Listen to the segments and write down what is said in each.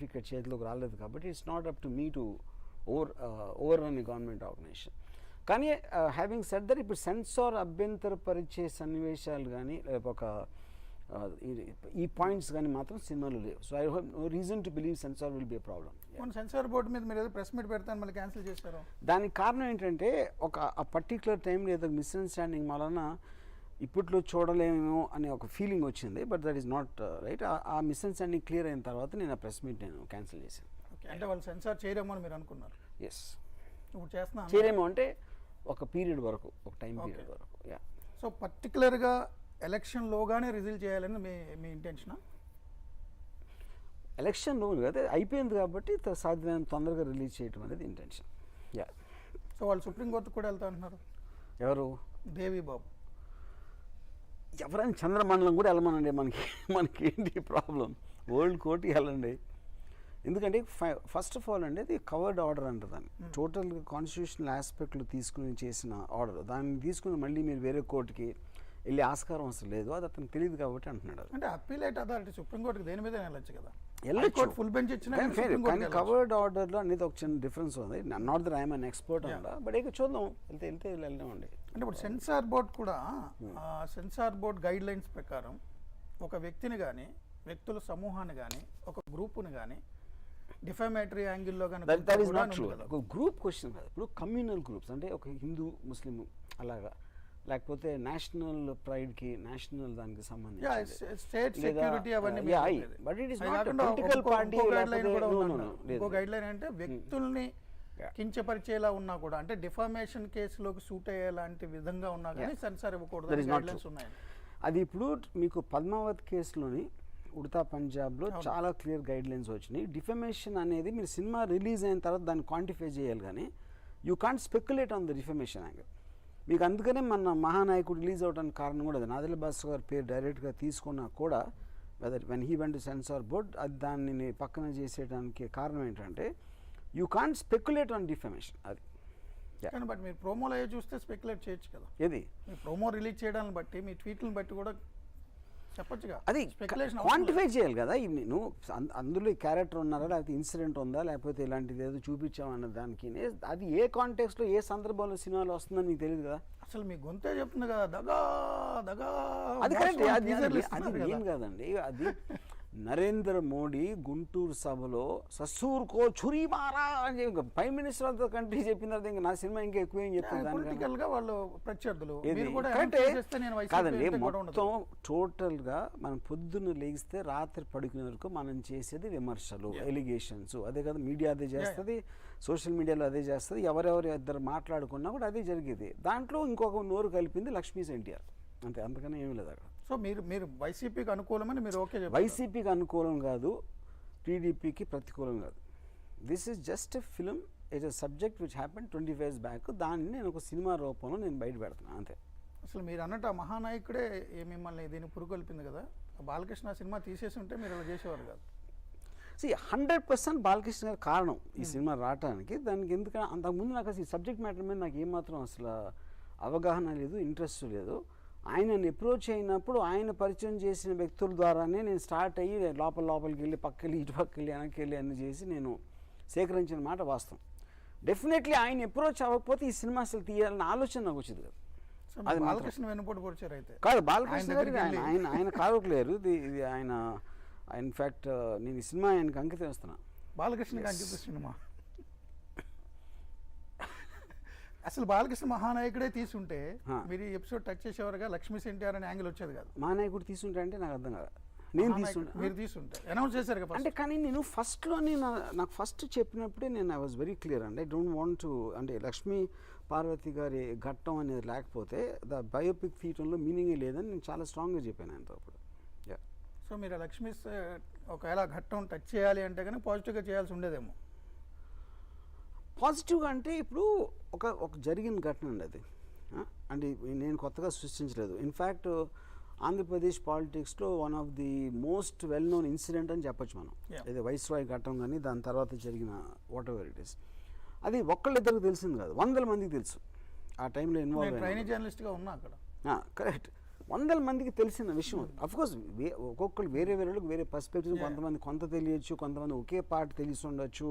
Certificate చేతిలోకి రాలేదు కాబట్టి it's not up to me to overrun government organisation. కానీ హ్యావింగ్ సెడ్ దట్ ఇప్పుడు సెన్సార్ అభ్యంతరపరిచే సన్నివేశాలు కానీ ఒక ఈ పాయింట్స్ కానీ మాత్రం సినిమాలో లేవు. So I have no reason to believe censor will be a problem. Censor board మీద మీరు ఏదో ప్రెస్ మీట్ పెడతాను మళ్ళీ క్యాన్సిల్ చేశారు. దానికి కారణం ఏంటంటే ఆ పర్టికులర్ టైంలో ఏదో మిస్అండర్స్టాండింగ్ వలన ఇప్పట్లో చూడలేమేమో అనే ఒక ఫీలింగ్ వచ్చింది. But that is not right. ఆ మిస్అండర్స్టాండింగ్ క్లియర్ అయిన తర్వాత నేను ఆ ప్రెస్ మీట్ నేను క్యాన్సిల్ చేశాను. ఓకే, అంటే వాళ్ళు సెన్సార్ చేయరేమో అని మీరు అనుకున్నారు. ఎస్, ఇప్పుడు చేస్తున్నా చేయరేమో అంటే ఒక పీరియడ్ వరకు, ఒక టైం పీరియడ్ వరకు. యా. సో పర్టికులర్గా ఎలక్షన్లోగానే రిజల్ట్ చేయాలని మీ ఇంటెన్షనా? ఎలక్షన్లో కదా అయిపోయింది కాబట్టి సాధ్యమైన తొందరగా రిలీజ్ చేయడం అనేది ఇంటెన్షన్. యా. సో వాళ్ళు సుప్రీంకోర్టు కూడా వెళ్తా అంటున్నారు. ఎవరు? దేవి బాబు. ఎవరైనా చంద్రమండలం కూడా వెళ్ళమనండి. మనకి ఏంటి ప్రాబ్లం? వరల్డ్ కోర్టుకి వెళ్ళండి. ఎందుకంటే ఫస్ట్ ఆఫ్ ఆల్ అండి అది కవర్డ్ ఆర్డర్ అంటారు దాన్ని. టోటల్గా కాన్స్టిట్యూషనల్ ఆస్పెక్ట్లు తీసుకుని చేసిన ఆర్డర్. దాన్ని తీసుకుని మళ్ళీ మీరు వేరే కోర్టుకి వెళ్ళి ఆస్కారం అసలు లేదు. అది అతనికి తెలియదు కాబట్టి అంటున్నాడు. అంటే అప్పీలేట్ అథారిటీ సుప్రీంకోర్టుకి దేని మీద వెళ్ళొచ్చు కదా. ఫుల్ బెంచ్ ఇచ్చిన కవర్డ్ ఆర్డర్లో అనేది ఒక చిన్న డిఫరెన్స్ ఉంది. Not that I'm an expert అంట. బట్ ఇక చూద్దాం, వెళ్తే వెళ్దామండి. అంటే ఇప్పుడు సెన్సార్ బోర్డ్ కూడా సెన్సార్ బోర్డ్ గైడ్ లైన్స్ ప్రకారం ఒక వ్యక్తిని కానీ వ్యక్తుల సమూహాన్ని కానీ ఒక గ్రూపుని కానీ డిఫామేటరీ యాంగిల్లో కానీ గ్రూప్ క్వశ్చన్ కాదు. ఇప్పుడు కమ్యూనల్ గ్రూప్స్ అంటే ఒక హిందూ ముస్లిం అలాగా, లేకపోతే నేషనల్ ప్రైడ్కి నేషనల్ దానికి సంబంధించి గైడ్ లైన్ అంటే వ్యక్తుల్ని కించపరిచేలా ఉన్నా కూడా, అంటే డిఫామేషన్ కేసులోకి సూట్ అయ్యేలాంటి విధంగా ఉన్నా కానీ సెన్సార్ ఇవ్వకూడదు ఉన్నాయి. అది ఇప్పుడు మీకు పద్మావత్ కేసులోని ఉడతా పంజాబ్లో చాలా క్లియర్ గైడ్ లైన్స్ వచ్చినాయి. డిఫమేషన్ అనేది మీరు సినిమా రిలీజ్ అయిన తర్వాత దాన్ని క్వాంటిఫై చేయాలి, కానీ you can't speculate on the defamation angle. మీకు అందుకనే మన మహానాయకుడు రిలీజ్ అవడానికి కారణం కూడా అది. నాదెళ్ల భాస్కర్ గారి పేరు డైరెక్ట్గా తీసుకున్నా కూడా whether when he went to censor board అది దాన్ని పక్కన చేసేయడానికి కారణం ఏంటంటే you can't speculate on defamation. అది కానీ బట్ మీరు ప్రోమోలో చూస్తే స్పెక్యులేట్ చేయొచ్చు కదా. ఏది మీ ప్రోమో రిలీజ్ చేయడాన్ని బట్టి మీ ట్వీట్లను బట్టి కూడా చెప్పొచ్చుగా. అది క్వాంటిఫై చేయాలి కదా. నేను అందులో ఈ క్యారెక్టర్ ఉన్నారా, లేకపోతే ఇన్సిడెంట్ ఉందా, లేకపోతే ఇలాంటిది ఏదో చూపించామన్న దానికి అది ఏ కాంటెక్స్లో ఏ సందర్భంలో సినిమాలో వస్తుందని మీకు తెలియదు కదా. అసలు మీ గొంతే చెప్తుంది కదా దగా దగా. అది కరెక్ట్, అది ఏం కాదండి. అది నరేంద్ర మోడీ గుంటూరు సభలో ససూర్కో చురీ మారా అని చెప్పి prime minister of the country చెప్పిన తర్వాత ఇంకా నా సినిమా ఇంకా ఎక్కువ ఏం చెప్తాను. వాళ్ళు ప్రత్యర్థులు కాదండి. మొత్తం టోటల్గా మనం పొద్దున్న లేగిస్తే రాత్రి పడుకునే వరకు మనం చేసేది విమర్శలు, ఎలిగేషన్స్. అదే కదా మీడియా అదే చేస్తుంది, సోషల్ మీడియాలో అదే చేస్తుంది. ఎవరెవరు ఇద్దరు మాట్లాడుకున్నా కూడా అదే జరిగేది. దాంట్లో ఇంకొక నోరు కలిపింది లక్ష్మీస్ ఎన్టీఆర్, అంతే, అంతకన్నా ఏమీ లేదు అక్కడ. సో మీరు వైసీపీకి అనుకూలమని మీరు ఓకే చెప్పారు. వైసీపీకి అనుకూలం కాదు, టీడీపీకి ప్రతికూలం కాదు. This is just a film, it a subject which happen 25 years back. దాన్ని నేను ఒక సినిమా రూపంలో నేను బయట పెడుతున్నాను, అంతే. అసలు మీరు అన్నట్టు ఆ మహానాయకుడే మిమ్మల్ని దీన్ని పురుగొల్పింది కదా. బాలకృష్ణ సినిమా తీసేసి ఉంటే మీరు అలా చేసేవారు కాదు. 100% బాలకృష్ణ గారు కారణం ఈ సినిమా రావడానికి. దానికి ఎందుకంటే అంతకుముందు నాకు అసలు ఈ సబ్జెక్ట్ మ్యాటర్ మీద నాకు ఏమాత్రం అసలు అవగాహన లేదు, ఇంట్రెస్ట్ లేదు. ఆయనని అప్రోచ్ అయినప్పుడు ఆయన పరిచయం చేసిన వ్యక్తుల ద్వారానే నేను స్టార్ట్ అయ్యి లోపలికి వెళ్ళి పక్కకి ఇటు పక్కకి వెళ్ళి వెనక్కి వెళ్ళి అన్ని చేసి నేను సేకరించిన మాట వాస్తవం. డెఫినెట్లీ ఆయన అప్రోచ్ అవ్వకపోతే ఈ సినిమా అసలు తీయాలన్న ఆలోచన నాకు వచ్చింది కదా. అది బాలకృష్ణ వెనుపోటు పొడిచారు అయితే కాదు, బాలకృష్ణ గారికి ఆయన కారుకులేరు. ఇది ఆయన ఇన్ఫ్యాక్ట్ నేను ఈ సినిమా ఆయనకి అంకితం ఇస్తున్నా. బాలకృష్ణకి అంకిత సినిమా. అసలు బాలకృష్ణ మహానాయకుడే తీసుంటే మీరు ఈ ఎపిసోడ్ టచ్ చేసేవారుగా లక్ష్మీస్ ఎన్టీఆర్ అనే యాంగిల్ వచ్చేది కాదు. మహానాయకుడు తీసుంటే అంటే నాకు అర్థం కాదు. నేను తీసుకుంటా, మీరు తీసుంటే అనౌన్స్ చేశారు కదా అంటే. కానీ నేను ఫస్ట్లోనే నాకు ఫస్ట్ చెప్పినప్పుడే నేను ఐ వాజ్ వెరీ క్లియర్ అండి. ఐ డోంట్ వాంట్ టు, అంటే లక్ష్మీ పార్వతి గారి ఘట్టం అనేది లేకపోతే ద బయోపిక్ తీయటంలో మీనింగే లేదని నేను చాలా స్ట్రాంగ్గా చెప్పాను ఆయనతో అప్పుడు. సో మీరు లక్ష్మీస్ ఒకవేళ ఘట్టం టచ్ చేయాలి అంటే కానీ పాజిటివ్గా చేయాల్సి ఉండేదేమో. పాజిటివ్గా అంటే ఇప్పుడు ఒక జరిగిన ఘటన అండి అది. అంటే నేను కొత్తగా సృష్టించలేదు. ఇన్ఫ్యాక్ట్ ఆంధ్రప్రదేశ్ పాలిటిక్స్లో one of the most well known incident అని చెప్పొచ్చు మనం. ఇది వైస్రాయ్ ఘట్టం కానీ దాని తర్వాత జరిగిన వాట్ ఎవర్ ఇట్ ఈస్. అది ఒక్కళ్ళిద్దరికి తెలిసింది కాదు, 100 మందికి తెలుసు ఆ టైంలో ఇన్వాల్వ్. ట్రైనింగ్ జర్నలిస్ట్గా ఉన్నా అక్కడ. కరెక్ట్. వందల మందికి తెలిసిన విషయం. అఫ్కోర్స్ ఒక్కొక్కరు వేరే వేరే వేరే పర్స్పెక్టివ్, కొంతమంది కొంత తెలియచ్చు, కొంతమంది ఒకే పార్ట్ తెలిసి ఉండొచ్చు,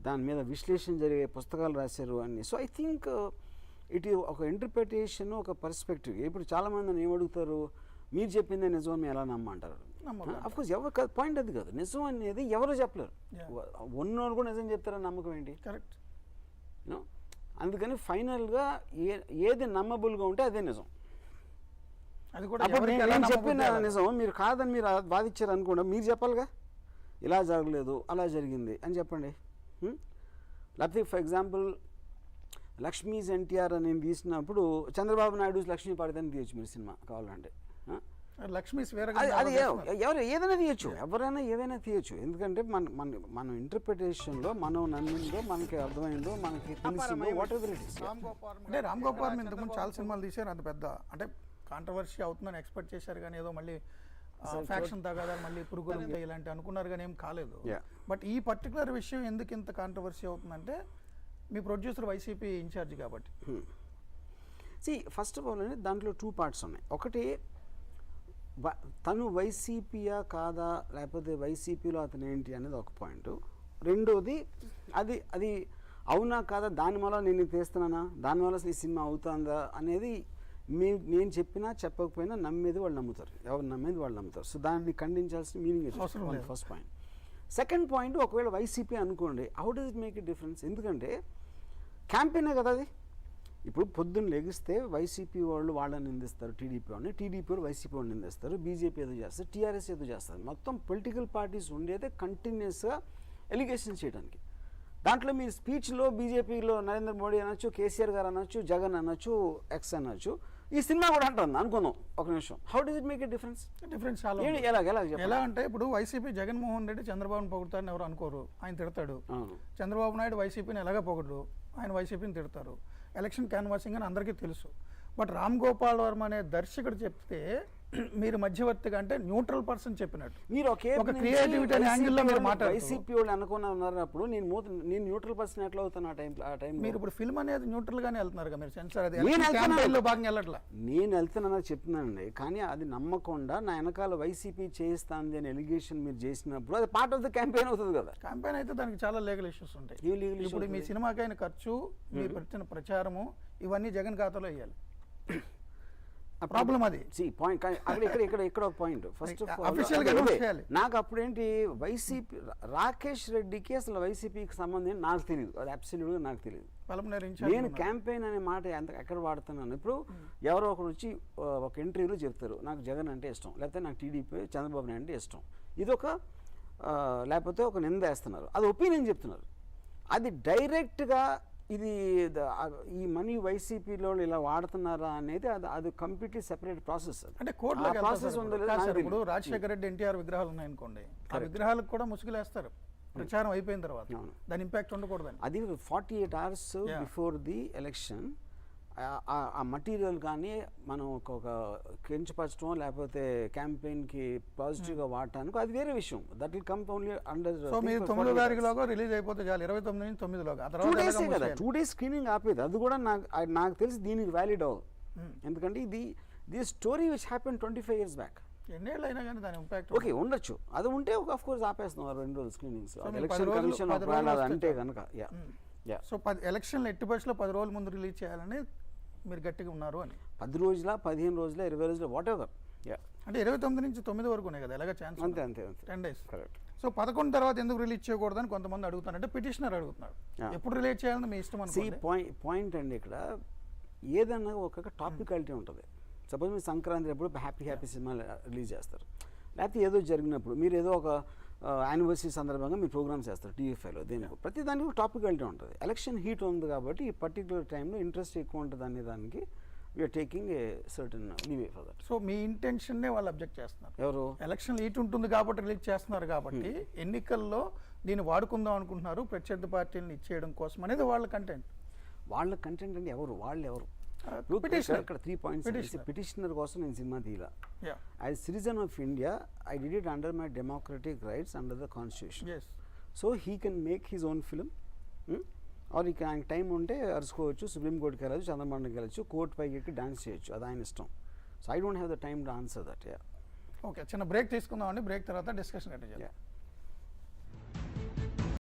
దాని మీద విశ్లేషణ జరిగే పుస్తకాలు రాశారు అన్ని. సో ఐ థింక్ ఇట్ ఒక ఇంటర్ప్రిటేషన్, ఒక పర్స్పెక్టివ్. ఇప్పుడు చాలామంది ఏం అడుగుతారు, మీరు చెప్పిందే నిజం మీరు ఎలా నమ్మంటారు. అఫ్కోర్స్ ఎవరు పాయింట్ అది కాదు, నిజం అనేది ఎవరు చెప్పలేరు. ఉన్నోళ్ళు కూడా నిజం చెప్తారని నమ్మకం ఏంటి? కరెక్ట్. అందుకని ఫైనల్గా ఏది నమ్మబుల్గా ఉంటే అదే నిజం. అది కూడా అప్పుడు నేను చెప్పిన నిజం మీరు కాదని మీరు వాదించారు అనుకోండి, మీరు చెప్పాలిగా ఇలా జరగలేదు అలా జరిగింది అని చెప్పండి. లేకపోతే ఫర్ ఎగ్జాంపుల్ లక్ష్మీస్ ఎన్టీఆర్ అని నేను తీసినప్పుడు చంద్రబాబు నాయుడు లక్ష్మీ పాడితేనే తీయచ్చు మీరు సినిమా కావాలంటే. లక్ష్మీస్ అది ఎవరు ఏదైనా తీయచ్చు, ఎవరైనా ఏదైనా తీయచ్చు. ఎందుకంటే మన ఇంటర్ప్రిటేషన్లో మనం నమ్మిందో, మనకి అర్థమైందో, మనకి తెలిసిందో, వాట్ ఎవర్ ఇట్ ఇస్. అంటే రామ్ గోపాల్ ఇంతకుముందు చాలా సినిమాలు తీశారు, అంత పెద్ద అంటే కాంట్రవర్సీ అవుతుందని ఎక్స్పెక్ట్ చేశారు, కానీ ఏదో మళ్ళీ ఫ్యాక్షన్ తగ్గదా మళ్ళీ పురుగులు ఉంటాయి ఇలాంటి అనుకున్నారు, కానీ ఏం కాలేదు. బట్ ఈ పర్టికులర్ విషయం ఎందుకు ఇంత కాంట్రవర్సీ అవుతుందంటే మీ ప్రొడ్యూసర్ వైసీపీ ఇన్ఛార్జ్ కాబట్టి. ఫస్ట్ ఆఫ్ ఆల్ అండి దాంట్లో 2 parts ఉన్నాయి. ఒకటి తను వైసీపీయా కాదా, లేకపోతే వైసీపీలో అతను ఏంటి అనేది ఒక పాయింట్. రెండోది అది అవునా కాదా, దానివల్ల నేను తీస్తున్నానా, దానివల్ల ఈ సినిమా అవుతుందా అనేది నేను చెప్పినా చెప్పకపోయినా నమ్మేది వాళ్ళు నమ్ముతారు, ఎవరు నమ్మేది వాళ్ళు నమ్ముతారు. సో దాన్ని ఖండించాల్సిన meaning first point. Second point, ఒకవేళ వైసీపీ అనుకోండి, how does it make it difference? ఎందుకంటే క్యాంపెయినే కదా అది. ఇప్పుడు పొద్దున్న లెగిస్తే వైసీపీ వాళ్ళు వాళ్ళని నిందిస్తారు, టీడీపీ వాళ్ళని, టీడీపీ వాళ్ళు వైసీపీ వాళ్ళని నిందిస్తారు, బీజేపీ ఏదో చేస్తారు, టీఆర్ఎస్ ఏదో చేస్తారు. మొత్తం పొలిటికల్ పార్టీస్ ఉండేదే కంటిన్యూస్గా ఎలిగేషన్స్ చేయడానికి. దాంట్లో మీరు స్పీచ్లో బీజేపీలో నరేంద్ర మోడీ అనొచ్చు, కేసీఆర్ గారు అనొచ్చు, జగన్ అనొచ్చు, ఎక్స్ అనొచ్చు, ఈ సినిమా కూడా అంటుంది అనుకుందాం ఒక నిమిషం. How does it make it difference? ఎలా అంటే ఇప్పుడు వైసీపీ జగన్మోహన్ రెడ్డి చంద్రబాబుని పొగుడతారని ఎవరు అనుకోరు, ఆయన తిడతాడు. చంద్రబాబు నాయుడు వైసీపీని ఎలాగ పొగడు, ఆయన వైసీపీని తిడతారు. ఎలక్షన్ క్యాన్వాసింగ్ అని అందరికీ తెలుసు. బట్ రామ్ గోపాల్ వర్మ అనే దర్శకుడు చెప్తే మీరు మధ్యవర్తిగా అంటే న్యూట్రల్ పర్సన్ చెప్పినట్టు మీరు ఒక క్రియేటివిటీ అనే యాంగిల్లో మీరు మాట్లాడారు. వైసీపీ వాళ్ళు అనుకున్నా ఉన్నప్పుడు నేను న్యూట్రల్ పర్సన్ ఎట్లా అవుతాను ఆ టైం? మీరు ఇప్పుడు ఫిల్మ్ అనేది న్యూట్రల్ గానే వెళ్తున్నారు కదా మీరు, సెన్సార్ అది భాగంగా వెళ్ళట్లా. నేను వెళ్తున్నానని చెప్తున్నానండి, కానీ అది నమ్మకుండా నా వెనకాల వైసీపీ చేయిస్తాంది అని ఎలిగేషన్ మీరు చేసినప్పుడు అది పార్ట్ ఆఫ్ ద క్యాంపెయిన్ అవుతుంది కదా. క్యాంపెయిన్ అయితే దానికి చాలా లీగల్ ఇష్యూస్ ఉంటాయి. ఇప్పుడు మీ సినిమాకైన ఖర్చు, మీరు పెట్టిన ప్రచారము, ఇవన్నీ జగన్ ఖాతాలో వేయాలి. ప్రాబ్లం అది పాయింట్. ఇక్కడ ఒక పాయింట్. ఫస్ట్ నాకు అప్పుడేంటి వైసీపీ రాకేష్ రెడ్డికి అసలు వైసీపీకి సంబంధం నాకు తెలియదు, అది అబ్సల్యూట్గా నాకు తెలియదు. నేను క్యాంపెయిన్ అనే మాట ఎక్కడ వాడుతున్నాను, ఇప్పుడు ఎవరో ఒకరు వచ్చి ఒక ఇంటర్వ్యూలో చెప్తారు నాకు జగన్ అంటే ఇష్టం, లేకపోతే నాకు టీడీపీ చంద్రబాబు నాయుడు అంటే ఇష్టం, ఇదొక లేకపోతే ఒక నింద వేస్తున్నారు, అది ఒపీనియన్ చెప్తున్నారు. అది డైరెక్ట్గా ఇది ఈ మనీ వైసీపీలో ఇలా వాడుతున్నారా అనేది అది కంప్లీట్లీ సెపరేట్ ప్రాసెస్. అంటే ప్రాసెస్ ఇప్పుడు రాజశేఖర రెడ్డి ఎన్టీఆర్ విగ్రహాలు ఉన్నాయనుకోండి, ఆ విగ్రహాలకు కూడా ముసుగులేస్తారు ప్రచారం అయిపోయిన తర్వాత, దాని ఇంపాక్ట్ ఉండకూడదని. అది 48 hours బిఫోర్ ది ఎలక్షన్ ఆ మటీరియల్ కానీ మనం ఒక కించపరచడం లేకపోతే క్యాంపెయిన్కి పాజిటివ్గా వాడటానికి అది వేరే విషయం. That will come only under. So మీరు 9 తారీఖులోగా రిలీజ్ అయిపోతే చాలు, 29 నుంచి 9లోగా 2 days స్క్రీనింగ్ ఆపేది. అది కూడా నాకు తెలిసి దీనికి వ్యాలిడ్ అవ్వదు, ఎందుకంటే ఇది story which happen 25 years back. ఎన్నేళ్ళు అయినా కానీ దాని ఇంపాక్ట్ ఓకే ఉండొచ్చు, అది ఉంటే ఆఫ్ కోర్స్ ఆపేస్తాం 2 రోజులు స్క్రీనింగ్స్. ఎలక్షన్ కమిషన్ అంటే కనుక సో ఎలక్షన్లు ఎట్టి పరిస్థితుల్లో 10 రోజుల ముందు రిలీజ్ చేయాలని మీరు గట్టిగా ఉన్నారు అని. 10 రోజుల 15 రోజుల 20 రోజుల వాట్ ఎవర్. అంటే 29 నుంచి 9 వరకు ఉన్నాయి కదా, ఎలాగ ఛాన్స్ అంతే 10 days. కరెక్ట్. సో 11 తర్వాత ఎందుకు రిలీజ్ చేయకూడదని కొంతమంది అడుగుతారు, అంటే పిటిషనర్ అడుగుతున్నారు ఎప్పుడు రిలీజ్ చేయాలని మీ ఇష్టం అనుకోండి. పాయింట్ అండి ఇక్కడ ఏదన్నా ఒక టాపికాలిటీ ఉంటుంది. సపోజ్ మీరు సంక్రాంతి అప్పుడు హ్యాపీ సినిమా రిలీజ్ చేస్తారు, లేకపోతే ఏదో జరిగినప్పుడు మీరు ఏదో ఒక యానివర్సరీ సందర్భంగా మీరు ప్రోగ్రామ్స్ చేస్తారు టీవీఫైలో, దేనికి ప్రతి దానికి ఒక టాపికాలిటీ ఉంటుంది. ఎలక్షన్ హీట్ ఉంది కాబట్టి ఈ పర్టికులర్ టైంలో ఇంట్రెస్ట్ ఎక్కువ ఉంటుంది అనే దానికి we're taking a certain leeway for that. So మీ ఇంటెన్షన్నే వాళ్ళు అబ్జెక్ట్ చేస్తున్నారు, ఎవరు ఎలక్షన్ హీట్ ఉంటుంది కాబట్టి రిలీజ్ చేస్తున్నారు కాబట్టి ఎన్నికల్లో దీన్ని వాడుకుందాం అనుకుంటున్నారు ప్రత్యర్థి పార్టీలను ఇచ్చేయడం కోసం అనేది వాళ్ళ కంటెంట్. అంటే ఎవరు వాళ్ళు ఎవరు? ఇక్కడ 3 points. పిటిషనర్ కోసం నేను సినిమా తీయాల. As citizen of India I did it under my democratic rights under the constitution. So he can make his own film, or ఈ ఆయనకి టైం ఉంటే అరుచుకోవచ్చు, సుప్రీంకోర్టుకి వెళ్ళచ్చు, చంద్రబాబుకి వెళ్ళచ్చు, కోర్టు పైకి ఎక్కి డాన్స్ చేయొచ్చు, అది ఆయన ఇష్టం. So I don't have the time to answer that. Okay, చిన్న బ్రేక్ తీసుకుందామండి. బ్రేక్ తర్వాత డిస్కషన్ కంటిన్యూ చేద్దాం.